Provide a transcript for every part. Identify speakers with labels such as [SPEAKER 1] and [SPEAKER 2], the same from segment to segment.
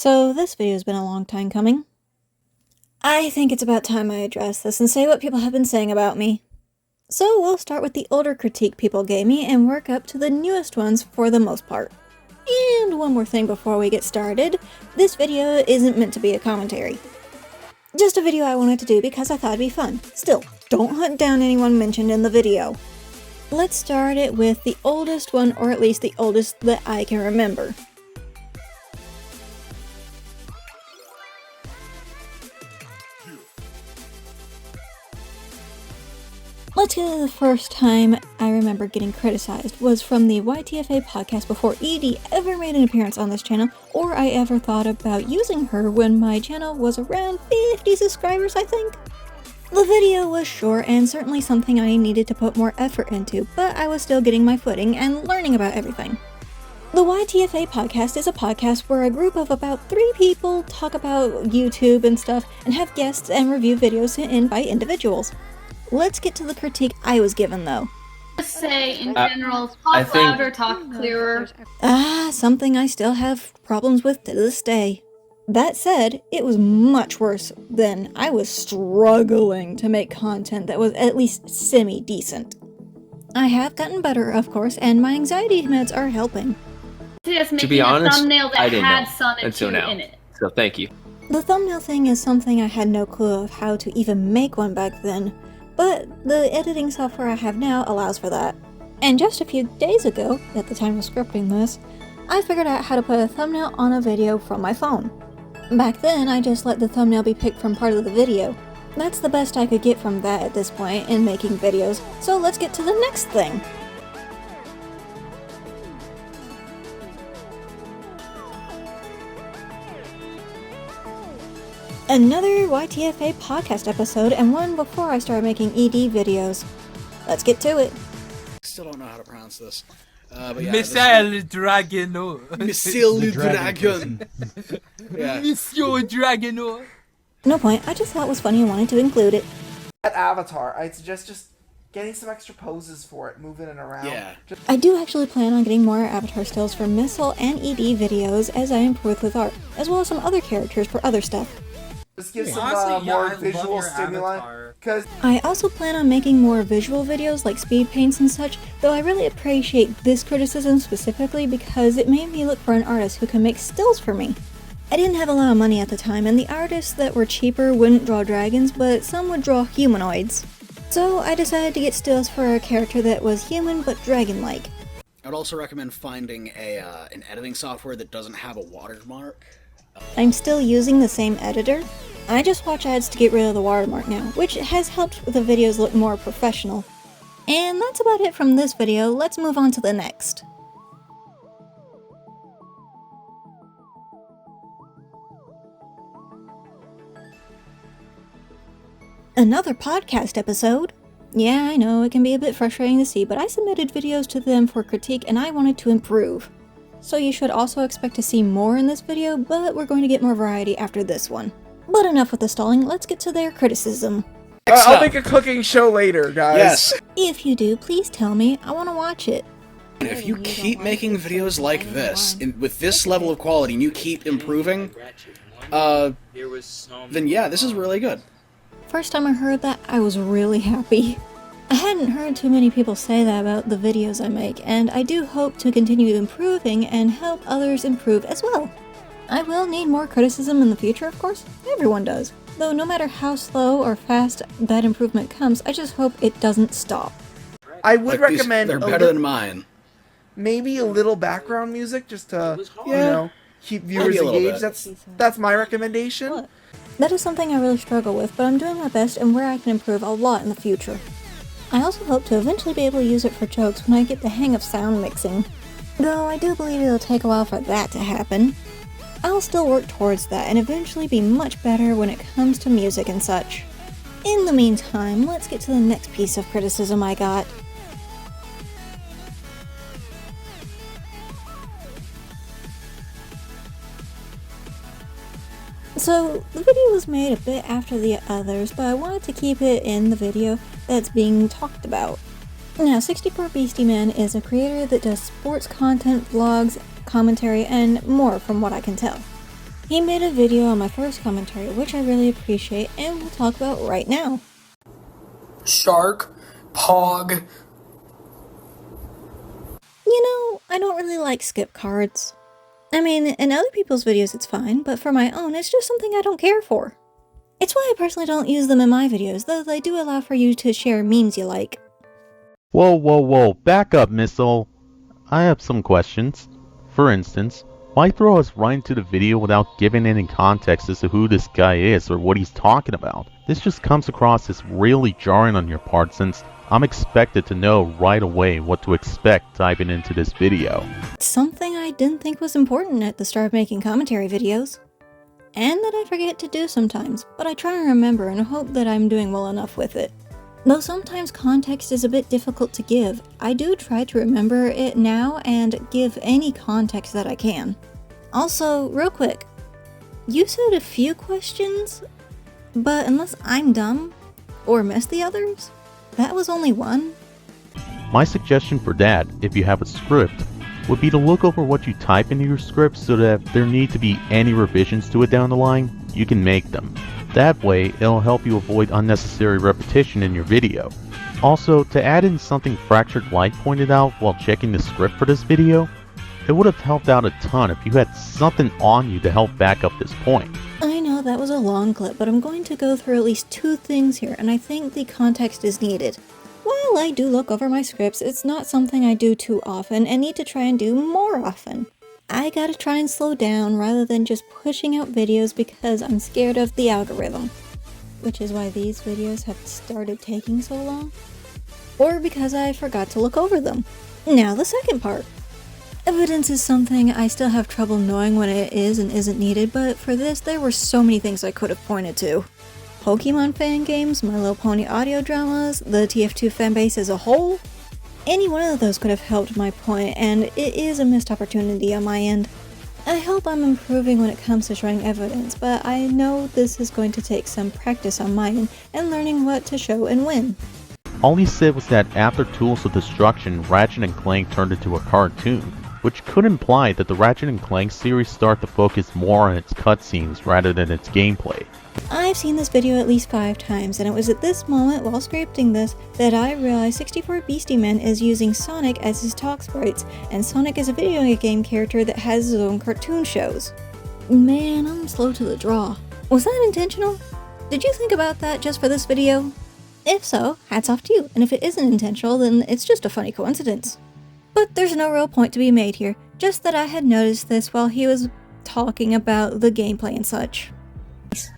[SPEAKER 1] So this video's been a long time coming. I think it's about time I address this and say what people have been saying about me. So we'll start with the older critique people gave me and work up to the newest ones for the most part. And one more thing before we get started, this video isn't meant to be a commentary. Just a video I wanted to do because I thought it'd be fun. Still, don't hunt down anyone mentioned in the video. Let's start it with the oldest one, or at least the oldest that I can remember. Let's get to the first time I remember getting criticized was from the YTFA podcast before Edie ever made an appearance on this channel, or I ever thought about using her when my channel was around 50 subscribers, I think. The video was short and certainly something I needed to put more effort into, but I was still getting my footing and learning about everything. The YTFA podcast is a podcast where a group of about 3 people talk about YouTube and stuff and have guests and review videos to invite individuals. Let's get to the critique I was given, though.
[SPEAKER 2] Just say, in general, talk louder, talk clearer.
[SPEAKER 1] Something I still have problems with to this day. That said, it was much worse than I was struggling to make content that was at least semi-decent. I have gotten better, of course, and my anxiety meds are helping.
[SPEAKER 2] To be honest, thumbnail that
[SPEAKER 3] I didn't
[SPEAKER 2] had
[SPEAKER 3] know
[SPEAKER 2] Sonic
[SPEAKER 3] until
[SPEAKER 2] 2
[SPEAKER 3] now.
[SPEAKER 2] in it.
[SPEAKER 3] So thank you.
[SPEAKER 1] The thumbnail thing is something I had no clue of how to even make one back then, but the editing software I have now allows for that. And just a few days ago, at the time of scripting this, I figured out how to put a thumbnail on a video from my phone. Back then, I just let the thumbnail be picked from part of the video. That's the best I could get from that at this point in making videos, so let's get to the next thing. Another YTFA podcast episode, and one before I started making ED videos. Let's get to it.
[SPEAKER 4] Still don't know how to pronounce this. But yeah,
[SPEAKER 5] Misal Dragono.
[SPEAKER 4] Misal Dragon. Yeah.
[SPEAKER 5] Monsieur Dragono.
[SPEAKER 1] No point, I just thought it was funny and wanted to include it.
[SPEAKER 6] That avatar, I'd suggest just getting some extra poses for it, moving it around.
[SPEAKER 4] Yeah.
[SPEAKER 1] I do actually plan on getting more avatar stills for Misal and ED videos as I improve with art, as well as some other characters for other stuff.
[SPEAKER 6] Just give some
[SPEAKER 5] Honestly, yeah, I
[SPEAKER 6] more
[SPEAKER 5] love
[SPEAKER 6] visual
[SPEAKER 5] your
[SPEAKER 6] stimuli,
[SPEAKER 5] avatar.
[SPEAKER 6] because
[SPEAKER 1] I also plan on making more visual videos like speed paints and such, though I really appreciate this criticism specifically because it made me look for an artist who can make stills for me. I didn't have a lot of money at the time, and the artists that were cheaper wouldn't draw dragons, but some would draw humanoids. So I decided to get stills for a character that was human but dragon-like.
[SPEAKER 4] I'd also recommend finding an editing software that doesn't have a watermark.
[SPEAKER 1] I'm still using the same editor. I just watch ads to get rid of the watermark now, which has helped the videos look more professional. And that's about it from this video. Let's move on to the next. Another podcast episode. Yeah, I know, it can be a bit frustrating to see, but I submitted videos to them for critique and I wanted to improve. So you should also expect to see more in this video, but we're going to get more variety after this one. But enough with the stalling, let's get to their criticism.
[SPEAKER 6] I'll make a cooking show later, guys.
[SPEAKER 4] Yes.
[SPEAKER 1] If you do, please tell me, I want to watch it.
[SPEAKER 4] And if you keep making videos like this, with this level of quality, and you keep improving, then yeah, this is really good.
[SPEAKER 1] First time I heard that, I was really happy. I hadn't heard too many people say that about the videos I make, and I do hope to continue improving and help others improve as well. I will need more criticism in the future, of course. Everyone does. Though no matter how slow or fast that improvement comes, I just hope it doesn't stop.
[SPEAKER 6] I would
[SPEAKER 4] Like these-
[SPEAKER 6] recommend
[SPEAKER 4] they're better than mine.
[SPEAKER 6] maybe a little background music just to, keep viewers
[SPEAKER 4] Maybe a little
[SPEAKER 6] engaged.
[SPEAKER 4] bit.
[SPEAKER 6] That's my recommendation.
[SPEAKER 1] That is something I really struggle with, but I'm doing my best and where I can improve a lot in the future. I also hope to eventually be able to use it for jokes when I get the hang of sound mixing. Though I do believe it'll take a while for that to happen. I'll still work towards that and eventually be much better when it comes to music and such. In the meantime, let's get to the next piece of criticism I got. So, the video was made a bit after the others, but I wanted to keep it in the video that's being talked about. Now, 64 Beastie Man is a creator that does sports content, vlogs, commentary, and more from what I can tell. He made a video on my first commentary, which I really appreciate and we'll talk about right now.
[SPEAKER 3] Shark, Pog.
[SPEAKER 1] You know, I don't really like skip cards. I mean, in other people's videos it's fine, but for my own, it's just something I don't care for. It's why I personally don't use them in my videos, though they do allow for you to share memes you like.
[SPEAKER 7] Whoa, back up, Misal. I have some questions. For instance, why throw us right into the video without giving any context as to who this guy is or what he's talking about? This just comes across as really jarring on your part since I'm expected to know right away what to expect diving into this video.
[SPEAKER 1] It's something I didn't think was important at the start of making commentary videos. And that I forget to do sometimes, but I try and remember and hope that I'm doing well enough with it. Though sometimes context is a bit difficult to give, I do try to remember it now and give any context that I can. Also, real quick, you said a few questions, but unless I'm dumb, or missed the others, that was only one.
[SPEAKER 7] My suggestion for that, if you have a script, would be to look over what you type into your script so that if there need to be any revisions to it down the line, you can make them. That way, it'll help you avoid unnecessary repetition in your video. Also, to add in something Fractured Light pointed out while checking the script for this video, it would have helped out a ton if you had something on you to help back up this point.
[SPEAKER 1] I know that was a long clip, but I'm going to go through at least two things here, and I think the context is needed. While I do look over my scripts, it's not something I do too often and need to try and do more often. I gotta try and slow down rather than just pushing out videos because I'm scared of the algorithm. Which is why these videos have started taking so long. Or because I forgot to look over them. Now the second part. Evidence is something I still have trouble knowing when it is and isn't needed, but for this there were so many things I could have pointed to. Pokemon fan games, My Little Pony audio dramas, the TF2 fanbase as a whole. Any one of those could have helped my point, and it is a missed opportunity on my end. I hope I'm improving when it comes to showing evidence, but I know this is going to take some practice on my end and learning what to show and when.
[SPEAKER 7] All he said was that after Tools of Destruction, Ratchet & Clank turned into a cartoon, which could imply that the Ratchet & Clank series start to focus more on its cutscenes rather than its gameplay.
[SPEAKER 1] I've seen this video at least 5 times, and it was at this moment while scripting this that I realized 64 Beastie Man is using Sonic as his talk sprites, and Sonic is a video game character that has his own cartoon shows. Man, I'm slow to the draw. Was that intentional? Did you think about that just for this video? If so, hats off to you, and if it isn't intentional, then it's just a funny coincidence. But there's no real point to be made here, just that I had noticed this while he was talking about the gameplay and such.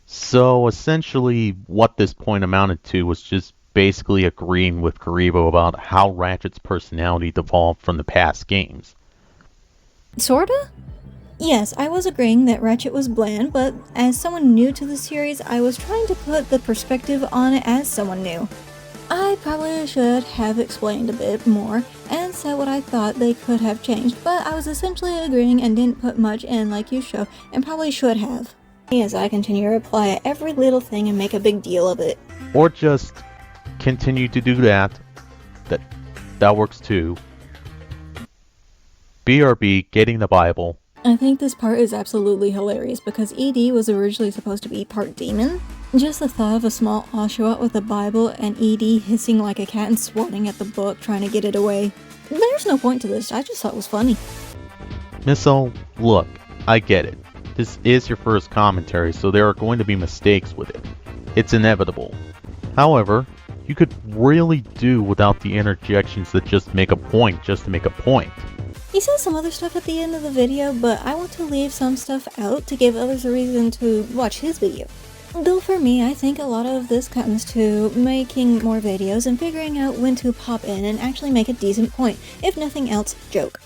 [SPEAKER 7] So essentially what this point amounted to was just basically agreeing with Karibo about how Ratchet's personality devolved from the past games.
[SPEAKER 1] Sorta? Yes, I was agreeing that Ratchet was bland, but as someone new to the series, I was trying to put the perspective on it as someone new. I probably should have explained a bit more and said what I thought they could have changed, but I was essentially agreeing and didn't put much in like you show, and probably should have. As I continue to reply at every little thing and make a big deal of it.
[SPEAKER 7] Or just continue to do that. That works too. BRB, getting the Bible.
[SPEAKER 1] I think this part is absolutely hilarious because ED was originally supposed to be part demon. Just the thought of a small Oshawott with a Bible and ED hissing like a cat and swatting at the book trying to get it away. There's no point to this, I just thought it was funny.
[SPEAKER 7] Misal, look, I get it. This is your first commentary, so there are going to be mistakes with it. It's inevitable. However, you could really do without the interjections that just make a point just to make a point.
[SPEAKER 1] He says some other stuff at the end of the video, but I want to leave some stuff out to give others a reason to watch his video. Though for me, I think a lot of this comes to making more videos and figuring out when to pop in and actually make a decent point, if nothing else, joke.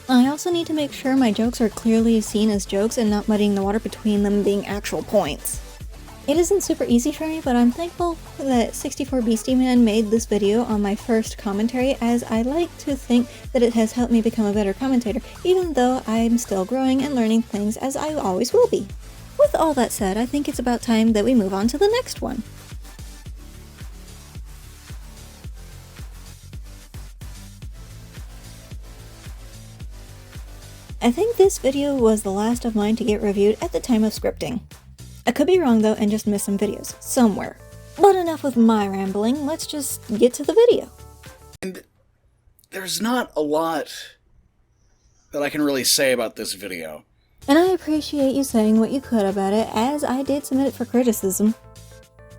[SPEAKER 1] I also need to make sure my jokes are clearly seen as jokes and not muddying the water between them being actual points. It isn't super easy for me, but I'm thankful that 64 Beastie Man made this video on my first commentary, as I like to think that it has helped me become a better commentator, even though I'm still growing and learning things as I always will be. With all that said, I think it's about time that we move on to the next one. I think this video was the last of mine to get reviewed at the time of scripting. I could be wrong though and just miss some videos somewhere. But enough with my rambling, let's just get to the video.
[SPEAKER 4] And there's not a lot that I can really say about this video.
[SPEAKER 1] And I appreciate you saying what you could about it, as I did submit it for criticism.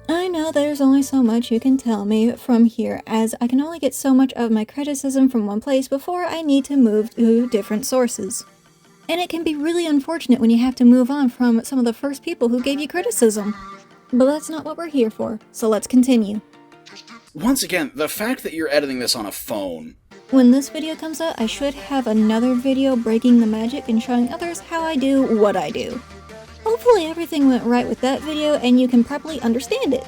[SPEAKER 1] I know there's only so much you can tell me from here, as I can only get so much of my criticism from one place before I need to move to different sources. And it can be really unfortunate when you have to move on from some of the first people who gave you criticism. But that's not what we're here for, so let's continue.
[SPEAKER 4] Once again, the fact that you're editing this on a phone.
[SPEAKER 1] When this video comes out, I should have another video breaking the magic and showing others how I do what I do. Hopefully everything went right with that video and you can properly understand it.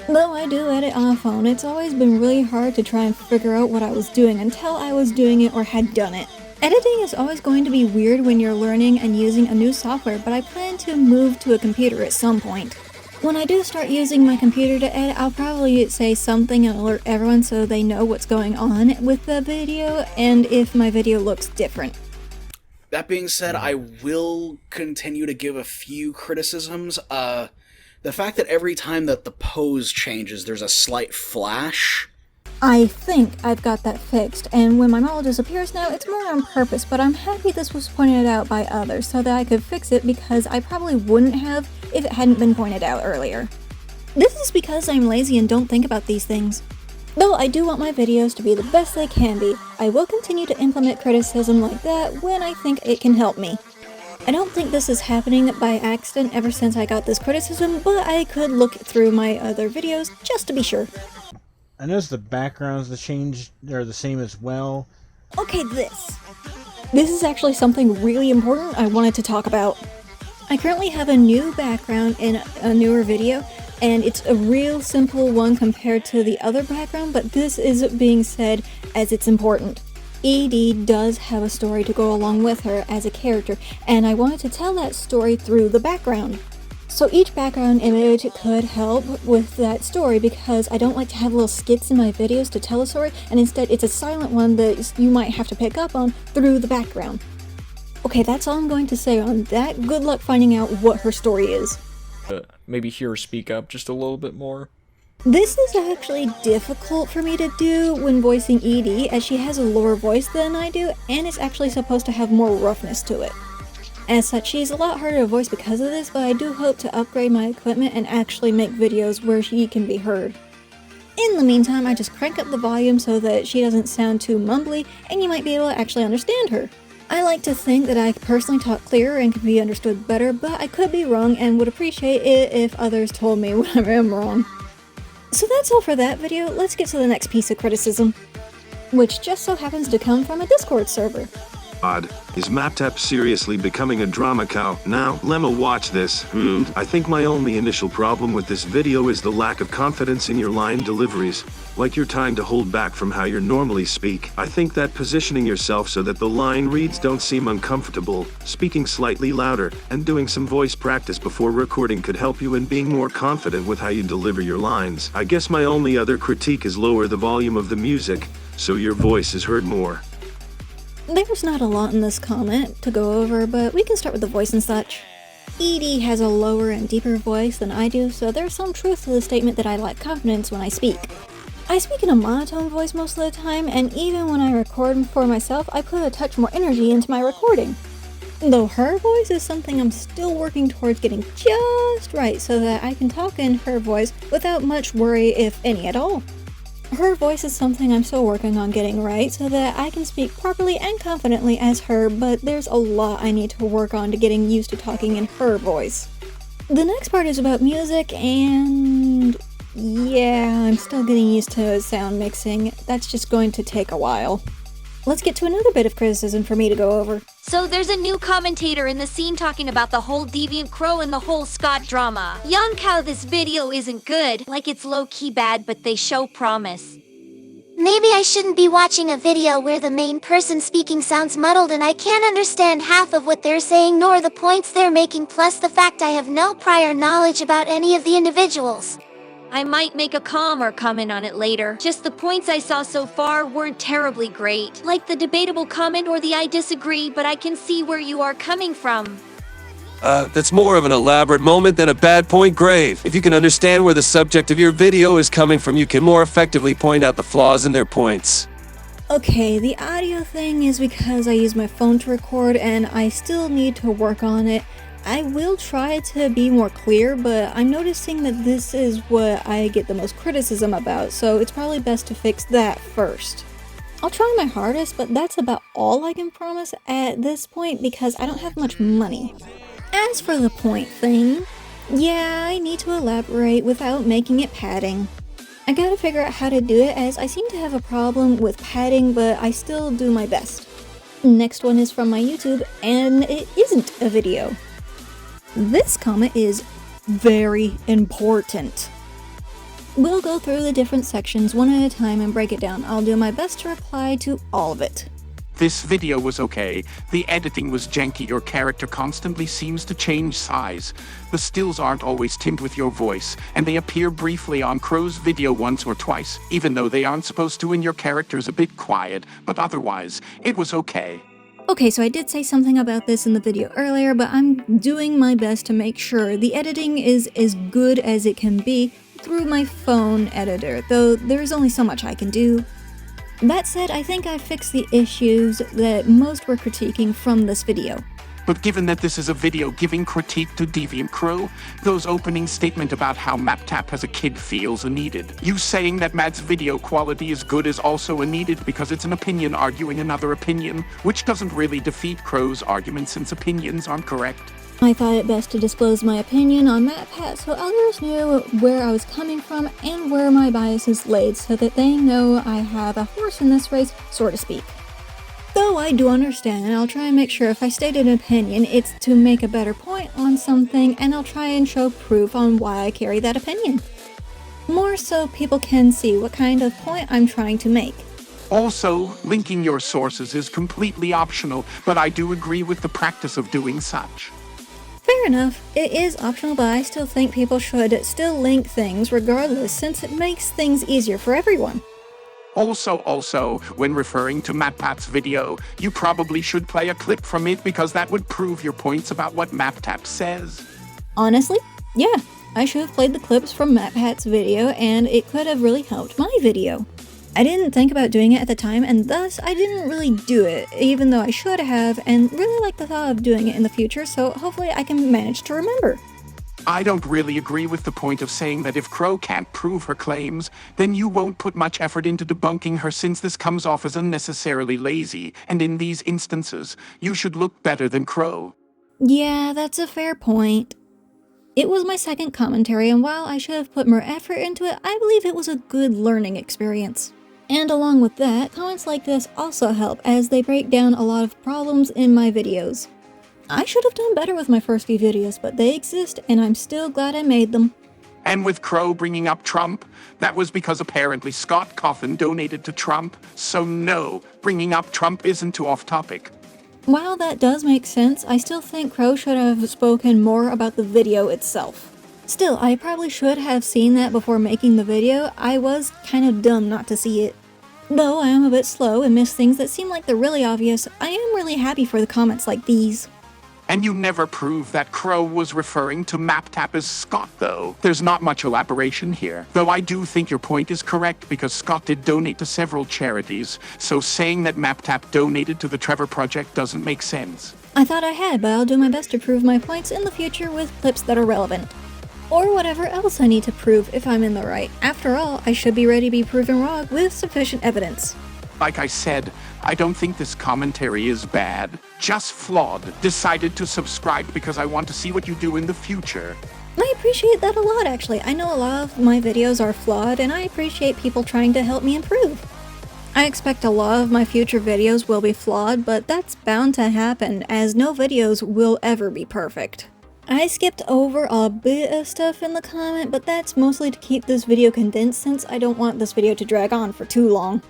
[SPEAKER 1] Though I do edit on a phone, it's always been really hard to try and figure out what I was doing until I was doing it or had done it. Editing is always going to be weird when you're learning and using a new software, but I plan to move to a computer at some point. When I do start using my computer to edit, I'll probably say something and alert everyone so they know what's going on with the video and if my video looks different.
[SPEAKER 4] That being said, I will continue to give a few criticisms. The fact that every time that the pose changes, there's a slight flash.
[SPEAKER 1] I think I've got that fixed, and when my model disappears now, it's more on purpose, but I'm happy this was pointed out by others so that I could fix it because I probably wouldn't have if it hadn't been pointed out earlier. This is because I'm lazy and don't think about these things. Though I do want my videos to be the best they can be, I will continue to implement criticism like that when I think it can help me. I don't think this is happening by accident ever since I got this criticism, but I could look through my other videos just to be sure.
[SPEAKER 8] I noticed the backgrounds, the change are the same as well.
[SPEAKER 1] Okay, this. This is actually something really important I wanted to talk about. I currently have a new background in a newer video, and it's a real simple one compared to the other background, but this is being said as it's important. Edie does have a story to go along with her as a character, and I wanted to tell that story through the background. So each background image could help with that story because I don't like to have little skits in my videos to tell a story, and instead it's a silent one that you might have to pick up on through the background. Okay, that's all I'm going to say on that. Good luck finding out what her story is.
[SPEAKER 9] Maybe hear her speak up just a little bit more.
[SPEAKER 1] This is actually difficult for me to do when voicing Edie, as she has a lower voice than I do, and it's actually supposed to have more roughness to it. As such, she's a lot harder to voice because of this, but I do hope to upgrade my equipment and actually make videos where she can be heard. In the meantime, I just crank up the volume so that she doesn't sound too mumbly, and you might be able to actually understand her. I like to think that I personally talk clearer and can be understood better, but I could be wrong and would appreciate it if others told me when I'm wrong. So that's all for that video. Let's get to the next piece of criticism, which just so happens to come from a Discord server.
[SPEAKER 10] Odd. Is MapTap seriously becoming a drama cow? Now, Lemma, watch this. I think my only initial problem with this video is the lack of confidence in your line deliveries. Like you're trying to hold back from how you normally speak. I think that positioning yourself so that the line reads don't seem uncomfortable, speaking slightly louder, and doing some voice practice before recording could help you in being more confident with how you deliver your lines. I guess my only other critique is lower the volume of the music, so your voice is heard more.
[SPEAKER 1] There's not a lot in this comment to go over, but we can start with the voice and such. Edie has a lower and deeper voice than I do, so there's some truth to the statement that I lack confidence when I speak. I speak in a monotone voice most of the time, and even when I record for myself, I put a touch more energy into my recording. Though her voice is something I'm still working towards getting just right so that I can talk in her voice without much worry, if any at all. Her voice is something I'm still working on getting right so that I can speak properly and confidently as her, but there's a lot I need to work on to getting used to talking in her voice. The next part is about music, and yeah, I'm still getting used to sound mixing. That's just going to take a while. Let's get to another bit of criticism for me to go over.
[SPEAKER 11] So there's a new commentator in the scene talking about the whole Deviant Crow and the whole Scott drama. Young Cow, this video isn't good. Like, it's low-key bad, but they show promise.
[SPEAKER 12] Maybe I shouldn't be watching a video where the main person speaking sounds muddled and I can't understand half of what they're saying nor the points they're making, plus the fact I have no prior knowledge about any of the individuals.
[SPEAKER 11] I might make a calmer comment on it later. Just the points I saw so far weren't terribly great. Like the debatable comment or the I disagree, but I can see where you are coming from.
[SPEAKER 13] That's more of an elaborate moment than a bad point grave. If you can understand where the subject of your video is coming from, you can more effectively point out the flaws in their points.
[SPEAKER 1] Okay, the audio thing is because I use my phone to record and I still need to work on it. I will try to be more clear, but I'm noticing that this is what I get the most criticism about, so it's probably best to fix that first. I'll try my hardest, but that's about all I can promise at this point because I don't have much money. As for the point thing, yeah, I need to elaborate without making it padding. I gotta figure out how to do it as I seem to have a problem with padding, but I still do my best. Next one is from my YouTube, and it isn't a video. This comment is very important. We'll go through the different sections one at a time and break it down. I'll do my best to reply to all of it.
[SPEAKER 14] This video was okay. The editing was janky. Your character constantly seems to change size. The stills aren't always timed with your voice, and they appear briefly on Crow's video once or twice, even though they aren't supposed to, and your character's a bit quiet, but otherwise, it was okay.
[SPEAKER 1] Okay, so I did say something about this in the video earlier, but I'm doing my best to make sure the editing is as good as it can be through my phone editor, though there's only so much I can do. That said, I think I fixed the issues that most were critiquing from this video.
[SPEAKER 14] But given that this is a video giving critique to Deviant Crow, those opening statement about how MapTap as a kid feels are needed. You saying that Matt's video quality is good is also a needed because it's an opinion arguing another opinion, which doesn't really defeat Crow's argument since opinions aren't correct.
[SPEAKER 1] I thought it best to disclose my opinion on MatPat so others knew where I was coming from and where my biases laid so that they know I have a horse in this race, so to speak. Though I do understand, and I'll try and make sure if I state an opinion, it's to make a better point on something, and I'll try and show proof on why I carry that opinion. More so people can see what kind of point I'm trying to make.
[SPEAKER 14] Also, linking your sources is completely optional, but I do agree with the practice of doing such.
[SPEAKER 1] Fair enough, it is optional, but I still think people should still link things regardless since it makes things easier for everyone.
[SPEAKER 14] Also, when referring to MatPat's video, you probably should play a clip from it because that would prove your points about what MapTap says.
[SPEAKER 1] Honestly, yeah, I should have played the clips from MatPat's video and it could have really helped my video. I didn't think about doing it at the time and thus I didn't really do it, even though I should have, and really like the thought of doing it in the future, so hopefully I can manage to remember.
[SPEAKER 14] I don't really agree with the point of saying that if Crow can't prove her claims, then you won't put much effort into debunking her since this comes off as unnecessarily lazy, and in these instances, you should look better than Crow.
[SPEAKER 1] Yeah, that's a fair point. It was my second commentary, and while I should have put more effort into it, I believe it was a good learning experience. And along with that, comments like this also help as they break down a lot of problems in my videos. I should have done better with my first few videos, but they exist and I'm still glad I made them.
[SPEAKER 14] And with Crow bringing up Trump, that was because apparently Scott Coffin donated to Trump, so no, bringing up Trump isn't too off topic.
[SPEAKER 1] While that does make sense, I still think Crow should have spoken more about the video itself. Still, I probably should have seen that before making the video. I was kind of dumb not to see it. Though I am a bit slow and miss things that seem like they're really obvious, I am really happy for the comments like these.
[SPEAKER 14] And you never proved that Crow was referring to MapTap as Scott, though. There's not much elaboration here. Though I do think your point is correct because Scott did donate to several charities, so saying that MapTap donated to the Trevor Project doesn't make sense.
[SPEAKER 1] I thought I had, but I'll do my best to prove my points in the future with clips that are relevant. Or whatever else I need to prove if I'm in the right. After all, I should be ready to be proven wrong with sufficient evidence.
[SPEAKER 14] Like I said, I don't think this commentary is bad, just flawed. Decided to subscribe because I want to see what you do in the future.
[SPEAKER 1] I appreciate that a lot, actually. I know a lot of my videos are flawed, and I appreciate people trying to help me improve. I expect a lot of my future videos will be flawed, but that's bound to happen, as no videos will ever be perfect. I skipped over a bit of stuff in the comment, but that's mostly to keep this video condensed since I don't want this video to drag on for too long.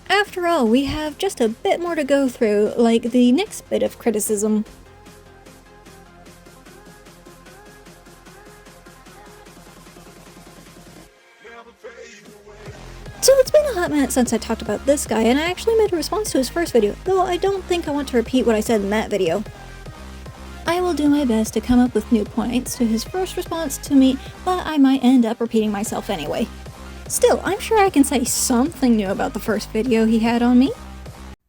[SPEAKER 1] After all, we have just a bit more to go through, like the next bit of criticism. minute since I talked about this guy, and I actually made a response to his first video, though I don't think I want to repeat what I said in that video. I will do my best to come up with new points to his first response to me, but I might end up repeating myself anyway. Still, I'm sure I can say something new about the first video he had on me.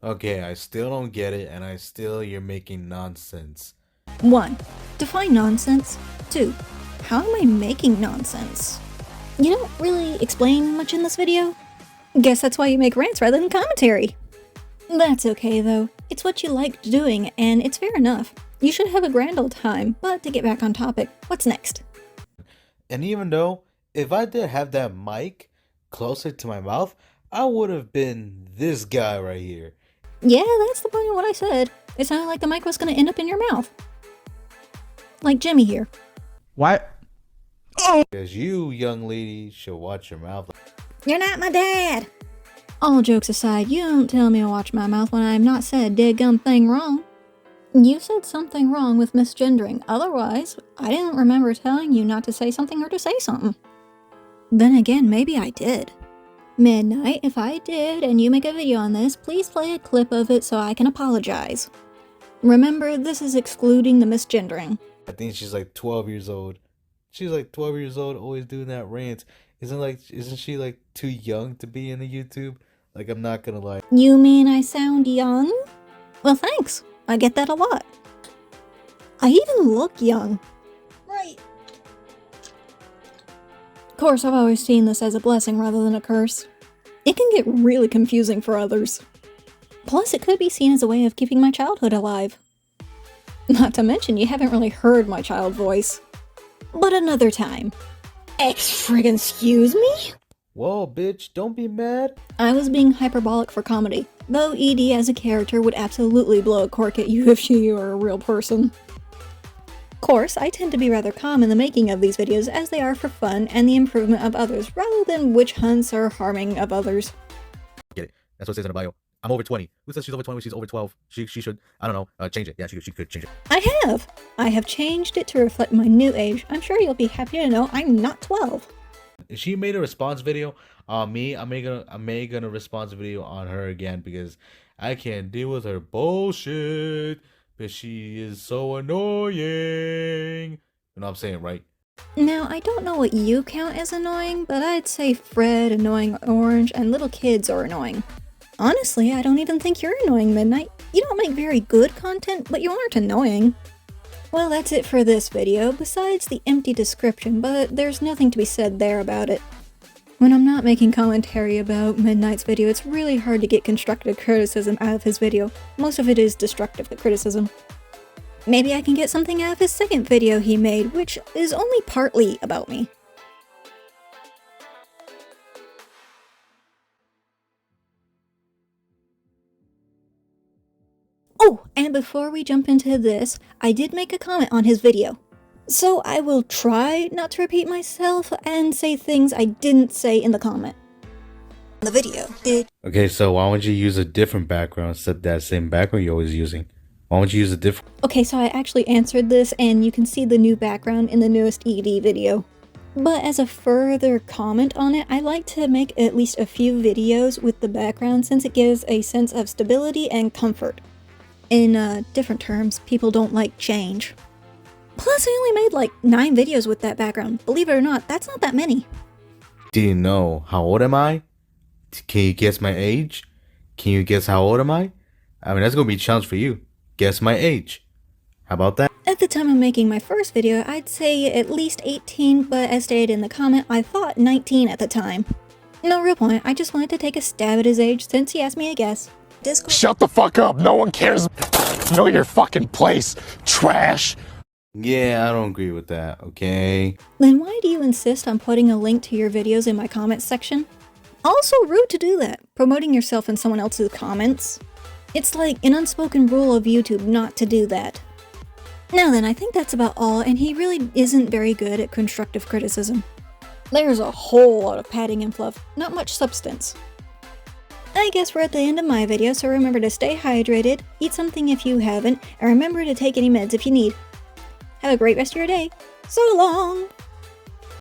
[SPEAKER 15] Okay, I still don't get it, and you're making nonsense.
[SPEAKER 1] 1. Define nonsense. 2. How am I making nonsense? You don't really explain much in this video? Guess that's why you make rants rather than commentary. That's okay though, it's what you liked doing, and it's fair enough. You should have a grand old time, but to get back on topic, what's next?
[SPEAKER 15] And even though, if I did have that mic closer to my mouth, I would have been this guy right here.
[SPEAKER 1] Yeah, that's the point of what I said. It sounded like the mic was gonna end up in your mouth. Like Jimmy here.
[SPEAKER 8] What?
[SPEAKER 15] Because you, young lady, should watch your mouth.
[SPEAKER 1] You're not my dad! All jokes aside, you don't tell me to watch my mouth when I have not said a dead-gum thing wrong. You said something wrong with misgendering, otherwise, I didn't remember telling you not to say something or to say something. Then again, maybe I did. Midnight, if I did and you make a video on this, please play a clip of it so I can apologize. Remember, this is excluding the misgendering.
[SPEAKER 15] I think she's like 12 years old. She's like 12 years old, always doing that rant. Isn't she like too young to be in the YouTube? Like, I'm not gonna lie.
[SPEAKER 1] You mean I sound young? Well, thanks. I get that a lot. I even look young. Right. Of course, I've always seen this as a blessing rather than a curse. It can get really confusing for others. Plus, it could be seen as a way of keeping my childhood alive. Not to mention, you haven't really heard my child voice. But another time. Excuse me?
[SPEAKER 15] Whoa, bitch, don't be mad.
[SPEAKER 1] I was being hyperbolic for comedy, though Edie as a character would absolutely blow a cork at you if she were a real person. Of course, I tend to be rather calm in the making of these videos as they are for fun and the improvement of others, rather than witch hunts or harming of others.
[SPEAKER 15] Get it. That's what it says in the bio. I'm over 20. Who says she's over 20 when she's over 12? She should, I don't know, change it. Yeah, she could change it.
[SPEAKER 1] I have changed it to reflect my new age. I'm sure you'll be happy to know I'm not 12.
[SPEAKER 15] She made a response video on me. I'm making a response video on her again because I can't deal with her bullshit. But she is so annoying. You know what I'm saying, right?
[SPEAKER 1] Now, I don't know what you count as annoying, but I'd say Fred, Annoying Orange, and little kids are annoying. Honestly, I don't even think you're annoying, Midnight. You don't make very good content, but you aren't annoying. Well, that's it for this video, besides the empty description, but there's nothing to be said there about it. When I'm not making commentary about Midnight's video, it's really hard to get constructive criticism out of his video. Most of it is destructive criticism. Maybe I can get something out of his second video he made, which is only partly about me. Oh, and before we jump into this, I did make a comment on his video. So I will try not to repeat myself and say things I didn't say in the comment. The video did.
[SPEAKER 15] Okay, so why don't you use a different background instead of that same background you're always using? Why don't you use a different...
[SPEAKER 1] Okay, so I actually answered this and you can see the new background in the newest ED video. But as a further comment on it, I like to make at least a few videos with the background since it gives a sense of stability and comfort. In different terms, people don't like change. Plus, I only made like 9 videos with that background. Believe it or not, that's not that many.
[SPEAKER 15] Do you know how old am I? Can you guess my age? Can you guess how old am I? I mean, that's gonna be a challenge for you. Guess my age. How about that?
[SPEAKER 1] At the time of making my first video, I'd say at least 18, but as stated in the comment, I thought 19 at the time. No real point, I just wanted to take a stab at his age since he asked me to guess. Discord.
[SPEAKER 14] Shut the fuck up, no one cares. Know your fucking place, trash.
[SPEAKER 15] Yeah, I don't agree with that, okay?
[SPEAKER 1] Then why do you insist on putting a link to your videos in my comments section? Also rude to do that, promoting yourself in someone else's comments. It's like an unspoken rule of YouTube not to do that. Now then, I think that's about all, and he really isn't very good at constructive criticism. There's a whole lot of padding and fluff, not much substance. I guess we're at the end of my video, so remember to stay hydrated, eat something if you haven't, and remember to take any meds if you need. Have a great rest of your day. So long!